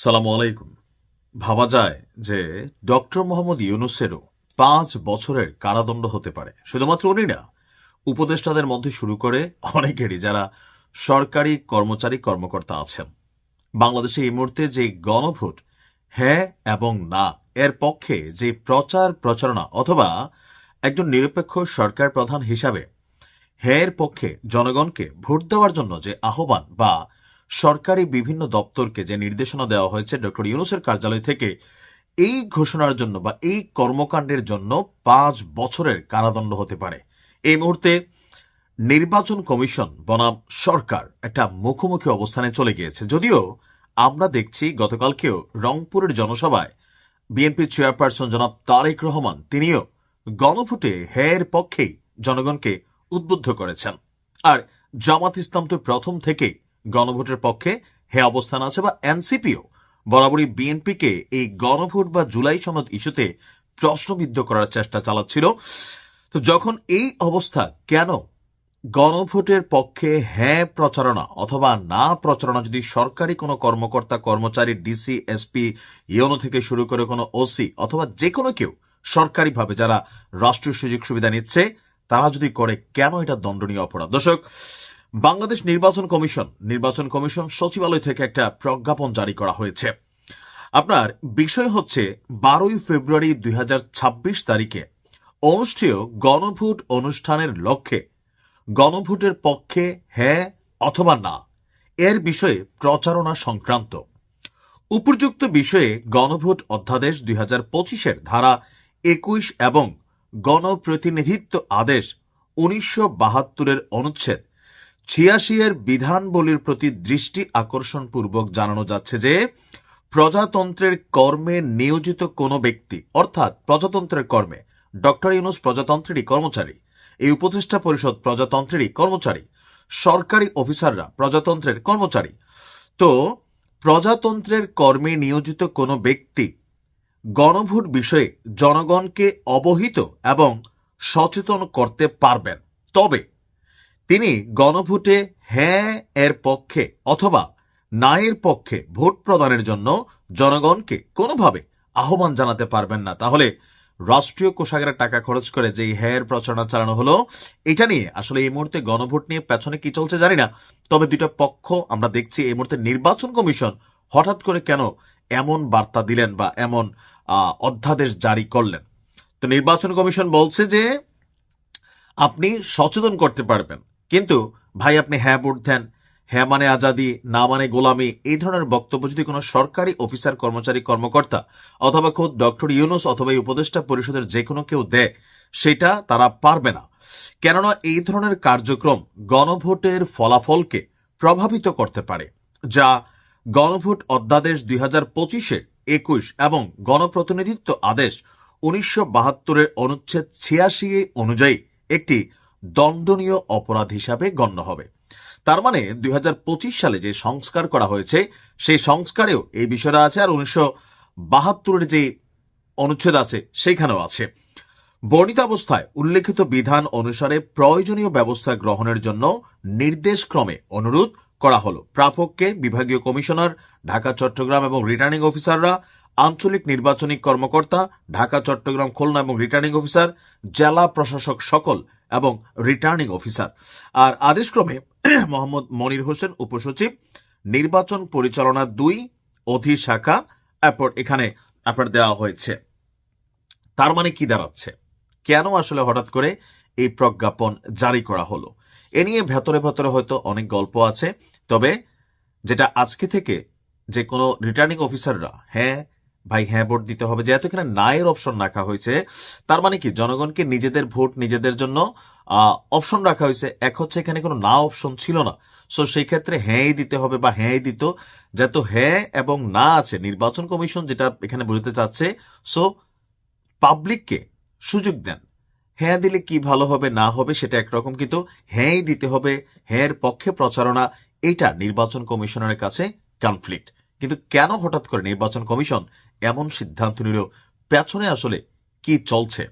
সালামু আলাইকুম। ভাবা যায় যে ডক্টর মোহাম্মদ ইউনূসেরও ৫ বছরের কারাদণ্ড হতে পারে। শুধুমাত্র উনি না, উপদেষ্টাদের মধ্যে শুরু করে অনেকেরই, যারা সরকারি কর্মচারী কর্মকর্তা আছেন। বাংলাদেশে এই মুহূর্তে যে গণভোট হ্যাঁ এবং না এর পক্ষে যে প্রচার প্রচারণা, অথবা একজন নিরপেক্ষ সরকার প্রধান হিসাবে হ্যাঁ এর পক্ষে জনগণকে ভোট দেওয়ার জন্য যে আহ্বান বা সরকারি বিভিন্ন দপ্তরকে যে নির্দেশনা দেওয়া হয়েছে ডক্টর ইউনূসের কার্যালয় থেকে, এই ঘোষণার জন্য বা এই কর্মকাণ্ডের জন্য ৫ বছরের কারাদণ্ড হতে পারে। এই মুহূর্তে নির্বাচন কমিশন বনাম সরকার একটা মুখোমুখি অবস্থানে চলে গিয়েছে। যদিও আমরা দেখছি গতকালকেও রংপুরের জনসভায় বিএনপি চেয়ারপারসন জনাব তারেক রহমান তিনিও গণভোটে হ্যাঁ পক্ষেই জনগণকে উদ্বুদ্ধ করেছেন। আর জামাত ইসলাম তো প্রথম থেকেই গণভোটের পক্ষে হ্যাঁ অবস্থান আছে, বা এনসিপিও বরাবরই বিএনপিকে এই গণভোট বা জুলাই সনদ ইস্যুতে প্রশ্নবিদ্ধ করার চেষ্টা চালাচ্ছিল। তো যখন এই অবস্থা, কেন গণভোটের পক্ষে হ্যাঁ প্রচারণা অথবা না প্রচারণা যদি সরকারি কোনো কর্মকর্তা কর্মচারী, ডিসি, এসপি, ইউনো থেকে শুরু করে কোনো ওসি অথবা যে কোনো কেউ সরকারিভাবে যারা রাষ্ট্রীয় সুযোগ সুবিধা নিচ্ছে তারা যদি করে, কেন এটা দণ্ডনীয় অপরাধ? দর্শক, বাংলাদেশ নির্বাচন কমিশন সচিবালয় থেকে একটা প্রজ্ঞাপন জারি করা হয়েছে। আপনার বিষয় হচ্ছে 12 ফেব্রুয়ারি 2026 তারিখে অনুষ্ঠেয় গণভোট অনুষ্ঠানের লক্ষ্যে গণভোটের পক্ষে হ্যাঁ অথবা না এর বিষয়ে প্রচারণা সংক্রান্ত উপযুক্ত বিষয়ে গণভোট অধ্যাদেশ 2025-এর ধারা 21 এবং গণপ্রতিনিধিত্ব আদেশ 1972-এর অনুচ্ছেদ 86-এর বিধানবলীর প্রতি দৃষ্টি আকর্ষণপূর্বক জানানো যাচ্ছে যে প্রজাতন্ত্রের কর্মে নিয়োজিত কোনো ব্যক্তি, অর্থাৎ প্রজাতন্ত্রের কর্মে ডক্টর ইউনূস প্রজাতন্ত্রেরই কর্মচারী, এই উপদেষ্টা পরিষদ প্রজাতন্ত্রেরই কর্মচারী, সরকারি অফিসাররা প্রজাতন্ত্রের কর্মচারী। তো প্রজাতন্ত্রের কর্মে নিয়োজিত কোনো ব্যক্তি গণভোট বিষয়ে জনগণকে অবহিত এবং সচেতন করতে পারবেন, তবে তিনি গণভোটে হ্যাঁ এর পক্ষে অথবা না এর পক্ষে ভোট প্রদানের জন্য জনগণকে কোনোভাবে আহ্বান জানাতে পারবেন না। তাহলে রাষ্ট্রীয় কোষাগারের টাকা খরচ করে যে হ্যাঁ এর প্রচারণা চালানো হলো, এটা নিয়ে আসলে এই মুহূর্তে গণভোট নিয়ে পেছনে কি চলছে জানি না। তবে দুইটা পক্ষ আমরা দেখছি এই মুহূর্তে নির্বাচন কমিশন হঠাৎ করে কেন এমন বার্তা দিলেন বা এমন অধ্যাদেশ জারি করলেন। তো নির্বাচন কমিশন বলছে যে আপনি সচেতন করতে পারবেন, কিন্তু ভাই আপনি হ্যাঁ ভোট দেন, হ্যাঁ মানে আজাদি, না মানে গোলামি, এই ধরনের বক্তব্য যদি কোনো সরকারি অফিসার কর্মচারী কর্মকর্তা অথবা খোদ ডক্টর ইউনূস অথবা এই উপদেষ্টা পরিষদের যে কোনো কেউ দেয়, সেটা তারা পারবে না। কেননা এই ধরনের কার্যক্রম গণভোটের ফলাফলকে প্রভাবিত করতে পারে, যা গণভোট অধ্যাদেশ 2025-এর 21 এবং গণপ্রতিনিধিত্ব আদেশ 1972-এর অনুচ্ছেদ 86 অনুযায়ী একটি দণ্ডনীয় অপরাধ হিসাবে গণ্য হবে। তার মানে 2025 সালে যে সংস্কার করা হয়েছে সেই সংস্কারেও এই বিষয়টা আছে, আর 1972-এর যে অনুচ্ছেদ আছে সেখানেও আছে। বর্ণিত অবস্থায় উল্লেখিত বিধান অনুসারে প্রয়োজনীয় ব্যবস্থা গ্রহণের জন্য নির্দেশক্রমে অনুরোধ করা হলো প্রাপককে বিভাগীয় কমিশনার, ঢাকা, চট্টগ্রাম এবং রিটার্নিং অফিসাররা, আঞ্চলিক নির্বাচনী কর্মকর্তা, ঢাকা, চট্টগ্রাম, খুলনা এবং রিটার্নিং অফিসার, জেলা প্রশাসক সকল এবং রিটার্নিং অফিসার। আর আদেশক্রমে মোহাম্মদ মনির হোসেন, উপসচিব, নির্বাচন পরিচালনা 2 অধিশাখা এরপর এখানে আপনার দেওয়া হয়েছে। তার মানে কি দাঁড়াচ্ছে, কেন আসলে হঠাৎ করে এই প্রজ্ঞাপন জারি করা হলো? এ নিয়ে ভেতরে ভেতরে হয়তো অনেক গল্প আছে, তবে যেটা আজকে থেকে যে কোনো রিটার্নিং অফিসাররা হ্যাঁ ভাই হ্যাঁ ভোট দিতে হবে, যেহেতু এখানে না এর অপশন রাখা হয়েছে, তার মানে কি জনগণকে নিজেদের ভোট নিজেদের জন্য অপশন রাখা হয়েছে। এক হচ্ছে এখানে কোনো না অপশন ছিল না, সো সেই ক্ষেত্রে হ্যাঁই দিতে হবে বা হ্যাঁই দিত, যেহেতু হ্যাঁ এবং না আছে নির্বাচন কমিশন যেটা এখানে বলতে চাচ্ছে, সো পাবলিককে সুযোগ দেন। হ্যাঁ দিলে কি ভালো হবে না হবে সেটা একরকম, কিন্তু হ্যাঁই দিতে হবে, হ্যাঁর পক্ষে প্রচারণা, এটা নির্বাচন কমিশনের কাছে কনফ্লিক্ট। কিন্তু কেন হঠাৎ করে নির্বাচন কমিশন এমন সিদ্ধান্ত নিল, পেছনে আসলে কি চলছে?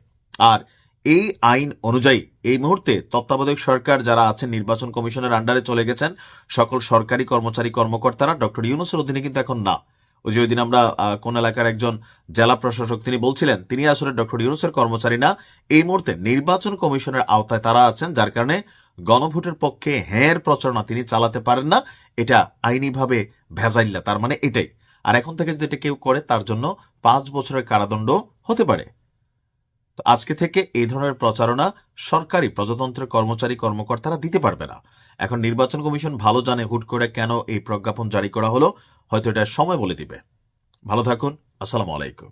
আর এই আইন অনুযায়ী এই মুহূর্তে তত্ত্বাবধায়ক সরকার যারা আছেন নির্বাচন কমিশনের আন্ডারে চলে গেছেন সকল সরকারি কর্মচারী কর্মকর্তারা ডক্টর ইউনূসের অধীনে কিন্তু এখন না, ওই যে ওই দিন আমরা কোন এলাকার একজন জেলা প্রশাসক তিনি বলছিলেন তিনি আসলে ডক্টর ইউনূসের কর্মচারী না, এই মুহূর্তে নির্বাচন কমিশনের আওতায় তারা আছেন, যার কারণে গণভোটের পক্ষে হ্যাঁর প্রচারণা তিনি চালাতে পারেন না। এটা আইনিভাবে ভেজাইল্লা, তার মানে এটাই। আর এখন থেকে যদি এটা কেউ করে তার জন্য 5 বছরের কারাদণ্ড হতে পারে। তো আজকে থেকে এই ধরনের প্রচারণা সরকারি প্রজাতন্ত্রের কর্মচারী কর্মকর্তারা দিতে পারবে না। এখন নির্বাচন কমিশন ভালো জানে হুট করে কেন এই প্রজ্ঞাপন জারি করা হলো, হয়তো এটা সময় বলে দিবে। ভালো থাকুন, আসসালামু আলাইকুম।